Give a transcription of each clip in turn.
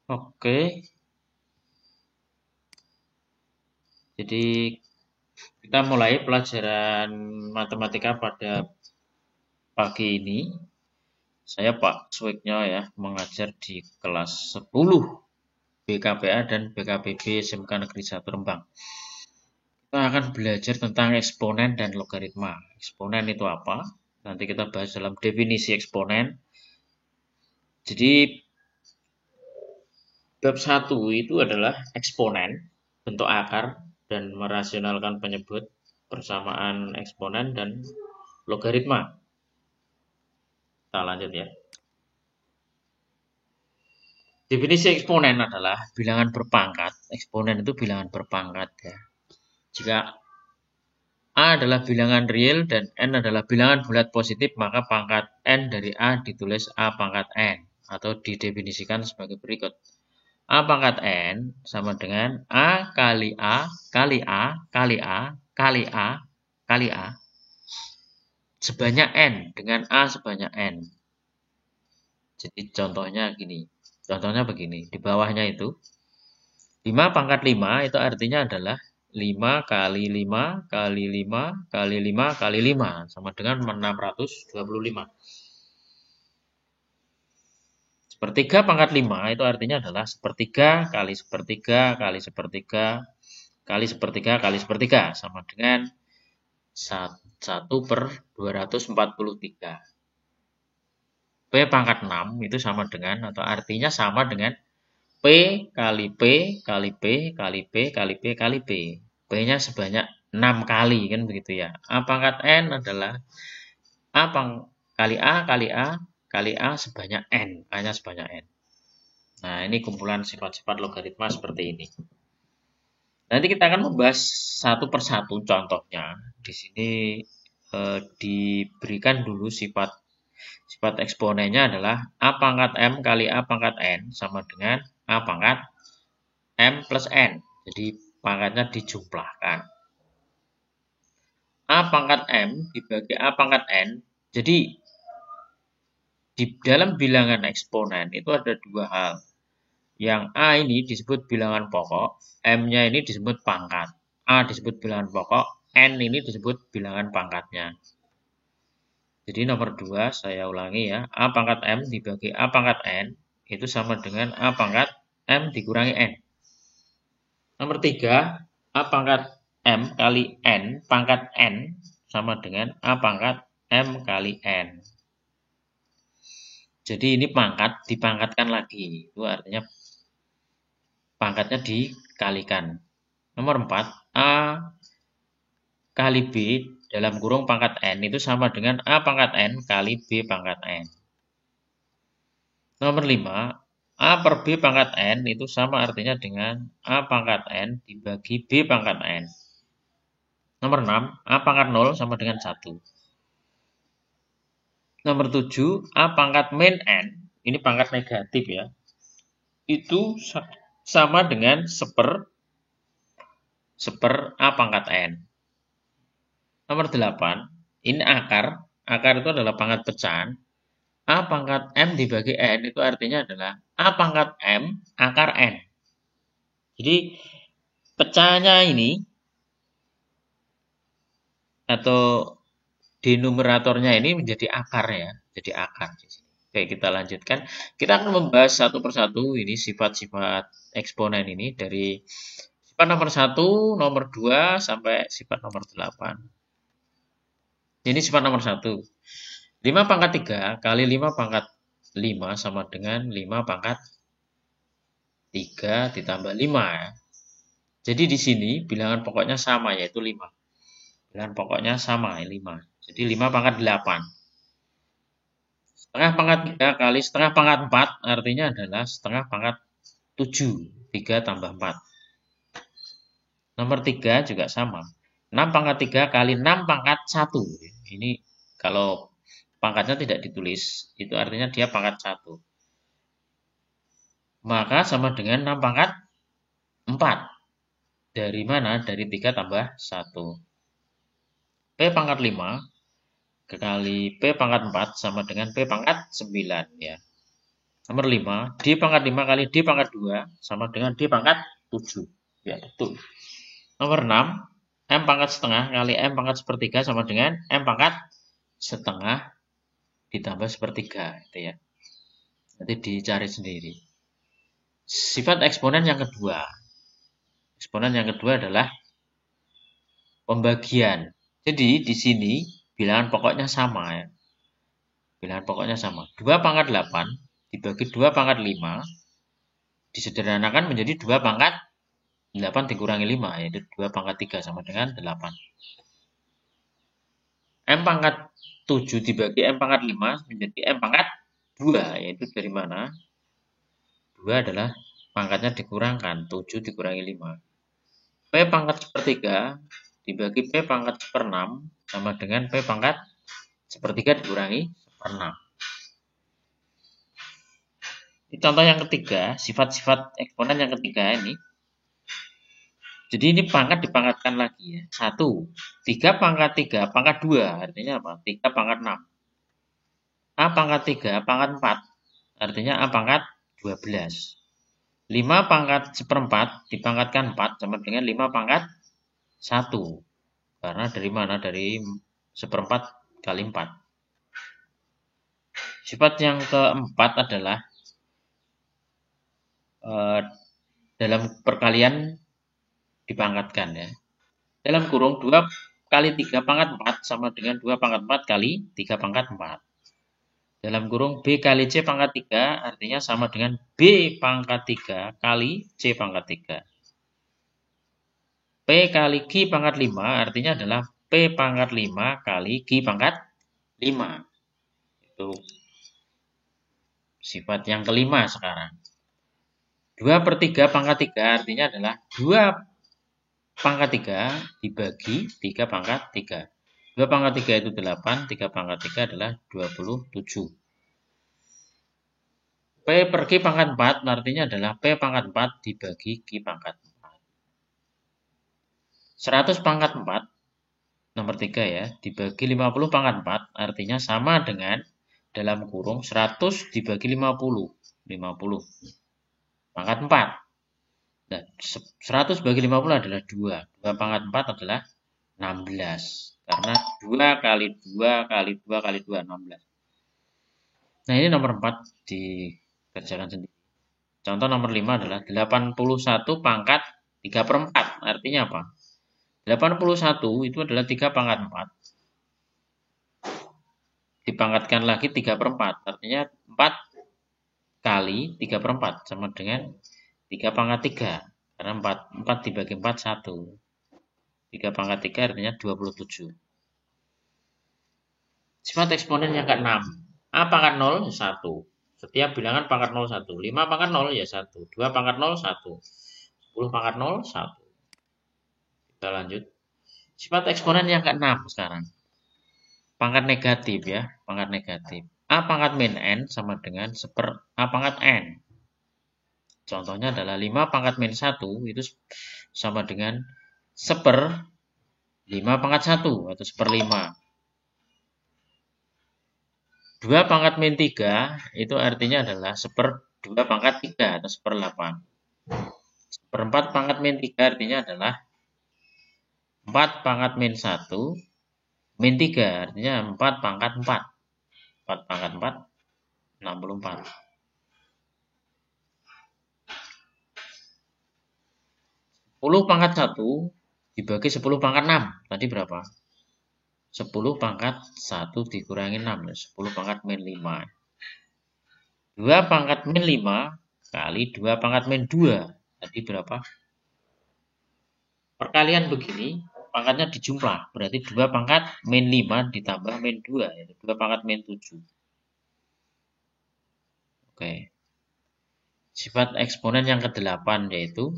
Oke, jadi kita mulai pelajaran matematika pada pagi ini. Saya Pak Swiknya ya, mengajar di kelas 10 BKPA dan BKPB SMK Negeri 1 Rembang. Kita akan belajar tentang eksponen dan logaritma. Eksponen itu apa? Nanti kita bahas dalam definisi eksponen. Jadi bab 1 itu adalah eksponen, bentuk akar, dan merasionalkan penyebut, persamaan eksponen, dan logaritma. Kita lanjut ya. Definisi eksponen adalah bilangan berpangkat. Eksponen itu bilangan berpangkat ya. Jika A adalah bilangan real dan N adalah bilangan bulat positif, maka pangkat N dari A ditulis A pangkat N atau didefinisikan sebagai berikut. A pangkat N sama dengan A kali A kali A kali A kali A kali A sebanyak N dengan A sebanyak N. Jadi contohnya gini. Contohnya begini. Di bawahnya itu 5 pangkat 5 itu artinya adalah 5 kali 5 kali 5 kali 5 kali 5 sama dengan 625. Sepertiga pangkat 5 itu artinya adalah sepertiga kali sepertiga kali sepertiga kali sepertiga kali sepertiga sama dengan 1/243. P pangkat 6 itu sama dengan atau artinya sama dengan P kali P kali P kali P kali P kali P. P-nya sebanyak 6 kali kan begitu ya. A pangkat N adalah A kali A kali A kali A sebanyak N. A-nya sebanyak N. Nah, ini kumpulan sifat-sifat logaritma seperti ini. Nanti kita akan membahas satu persatu contohnya. Di sini diberikan dulu sifat eksponennya adalah A pangkat M kali A pangkat N sama dengan A pangkat M plus N. Jadi pangkatnya dijumlahkan. A pangkat M dibagi A pangkat N. Jadi di dalam bilangan eksponen itu ada dua hal. Yang A ini disebut bilangan pokok, M-nya ini disebut pangkat. A disebut bilangan pokok, N ini disebut bilangan pangkatnya. Jadi nomor 2 saya ulangi ya. A pangkat M dibagi A pangkat N itu sama dengan A pangkat M dikurangi N. Nomor 3, A pangkat M kali N pangkat N sama dengan A pangkat M kali N. Jadi ini pangkat dipangkatkan lagi. Itu artinya pangkatnya dikalikan. Nomor 4, A kali B dalam kurung pangkat N itu sama dengan A pangkat N kali B pangkat N. Nomor 5, A per B pangkat N itu sama artinya dengan A pangkat N dibagi B pangkat N. Nomor 6, A pangkat 0 sama dengan 1. Nomor 7, A pangkat min N, ini pangkat negatif ya, itu sama dengan seper A pangkat N. Nomor 8, ini akar itu adalah pangkat pecahan. A pangkat M dibagi N itu artinya adalah A pangkat M akar N. Jadi pecahannya ini atau denumeratornya ini menjadi akar ya. Jadi akar. Oke, kita lanjutkan. Kita akan membahas satu persatu ini sifat-sifat eksponen ini dari sifat nomor 1, nomor 2 sampai sifat nomor 8. Ini sifat nomor 1. 5 pangkat 3 kali 5 pangkat 5 sama dengan 5 pangkat 3 ditambah 5 ya. Jadi di sini bilangan pokoknya sama yaitu 5. Bilangan pokoknya sama 5. Jadi 5 pangkat 8. Setengah pangkat 3 kali setengah pangkat 4 artinya adalah setengah pangkat 7. 3 tambah 4. Nomor 3 juga sama. 6 pangkat 3 kali 6 pangkat 1. Ini kalau pangkatnya tidak ditulis, itu artinya dia pangkat 1. Maka sama dengan 6 pangkat 4. Dari mana? Dari 3 tambah 1. P pangkat 5 kali P pangkat 4 sama dengan P pangkat 9 ya. Nomor 5, D pangkat 5 kali D pangkat 2 sama dengan D pangkat 7. Ya, betul. Nomor 6, M pangkat setengah kali M pangkat sepertiga sama dengan M pangkat setengah ditambah sepertiga. Gitu ya. Nanti dicari sendiri. Sifat eksponen yang kedua. Eksponen yang kedua adalah pembagian. Jadi di sini bilangan pokoknya sama ya. Bilangan pokoknya sama. 2 pangkat 8 dibagi 2 pangkat 5 disederhanakan menjadi 2 pangkat 8 dikurangi 5 yaitu 2 pangkat 3 sama dengan 8. M pangkat 7 dibagi M pangkat 5 menjadi M pangkat 2 yaitu dari mana? 2 adalah pangkatnya dikurangkan 7 dikurangi 5. P pangkat sepertiga dibagi P pangkat seperenam sama dengan P pangkat sepertiga dikurangi seperenam. Ini contoh yang ketiga, sifat-sifat eksponen yang ketiga ini. Jadi ini pangkat dipangkatkan lagi ya. 1, 3 pangkat 3 pangkat 2 artinya apa? 3 pangkat 6. A pangkat 3 pangkat 4 artinya A pangkat 12. 5 pangkat seperempat dipangkatkan 4 sama dengan 5 pangkat 1. Karena dari mana? Dari seperempat kali 4. Sifat yang keempat adalah dalam perkalian dipangkatkan ya. Dalam kurung 2 kali 3 pangkat 4 sama dengan 2 pangkat 4 kali 3 pangkat 4. Dalam kurung B kali C pangkat 3 artinya sama dengan B pangkat 3 kali C pangkat 3. P kali Q pangkat 5 artinya adalah P pangkat 5 kali Q pangkat 5. Itu sifat yang kelima sekarang. 2/3 pangkat 3 artinya adalah 2 pangkat 3 dibagi 3 pangkat 3. 2 pangkat 3 itu 8, 3 pangkat 3 adalah 27. P per Q pangkat 4 artinya adalah P pangkat 4 dibagi Q pangkat 4. 100 pangkat 4, nomor 3 ya, dibagi 50 pangkat 4 artinya sama dengan dalam kurung 100 dibagi 50. 50 pangkat 4. Nah, 100 bagi 50 adalah 2. 2 pangkat 4 adalah 16. Karena 2 kali 2 kali 2 kali 2, 16. Nah, ini nomor 4 dikerjakan sendiri. Contoh nomor 5 adalah 81 pangkat 3/4. Artinya apa? 81 itu adalah 3 pangkat 4. Dipangkatkan lagi 3/4. Artinya 4 kali 3/4 sama dengan 3 pangkat 3. Karena 4 dibagi 4, 1. 3 pangkat 3 artinya 27. Sifat eksponen yang ke-6. A pangkat 0, 1. Setiap bilangan pangkat 0, 1. 5 pangkat 0, ya 1. 2 pangkat 0, 1. 10 pangkat 0, 1. Kita lanjut. Sifat eksponen yang ke-6 sekarang. Pangkat negatif ya. Pangkat negatif. A pangkat min N sama dengan A pangkat N. Contohnya adalah 5 pangkat min 1 itu sama dengan 1/5 pangkat 1 atau 1/5. 2 pangkat min 3 itu artinya adalah 1/2 pangkat 3 atau 1/8. 1/4 pangkat min 3 artinya adalah 4 pangkat min 1 min 3 artinya 4 pangkat 4. 4 pangkat 4, 64. 10 pangkat 1 dibagi 10 pangkat 6. Tadi berapa? 10 pangkat 1 dikurangi 6. 10 pangkat min 5. 2 pangkat min 5 kali 2 pangkat min 2. Tadi berapa? Perkalian begini, pangkatnya dijumlah. Berarti 2 pangkat min 5 ditambah min 2. Yaitu 2 pangkat min 7. Oke. Sifat eksponen yang ke-8 yaitu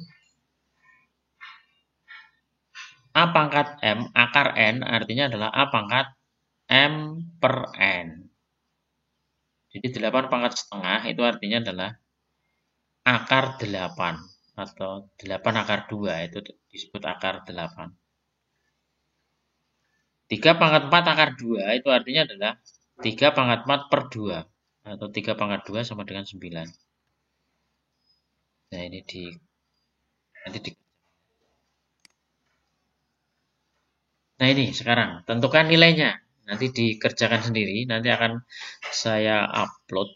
A pangkat M akar N artinya adalah A pangkat M per N. Jadi 8 pangkat setengah itu artinya adalah akar 8 atau 8 akar 2 itu disebut akar 8. 3 pangkat 4 akar 2 itu artinya adalah 3 pangkat 4 per 2. atau 3 pangkat 2 sama dengan 9. Nah, ini nanti di Nah, ini sekarang tentukan nilainya. Nanti dikerjakan sendiri, nanti akan saya upload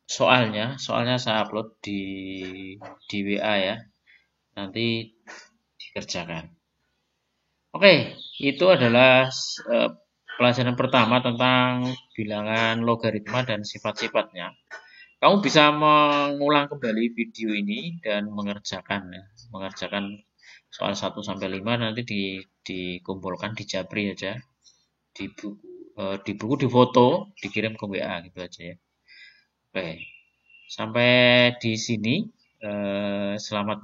soalnya. Soalnya saya upload di WA ya. Nanti dikerjakan. Oke, itu adalah pelajaran pertama tentang bilangan logaritma dan sifat-sifatnya. Kamu bisa mengulang kembali video ini dan mengerjakan ya. Mengerjakan soal 1 sampai 5 nanti dikumpulkan di Japri aja. Di buku difoto, dikirim ke WA gitu aja ya. Oke. Sampai di sini. Selamat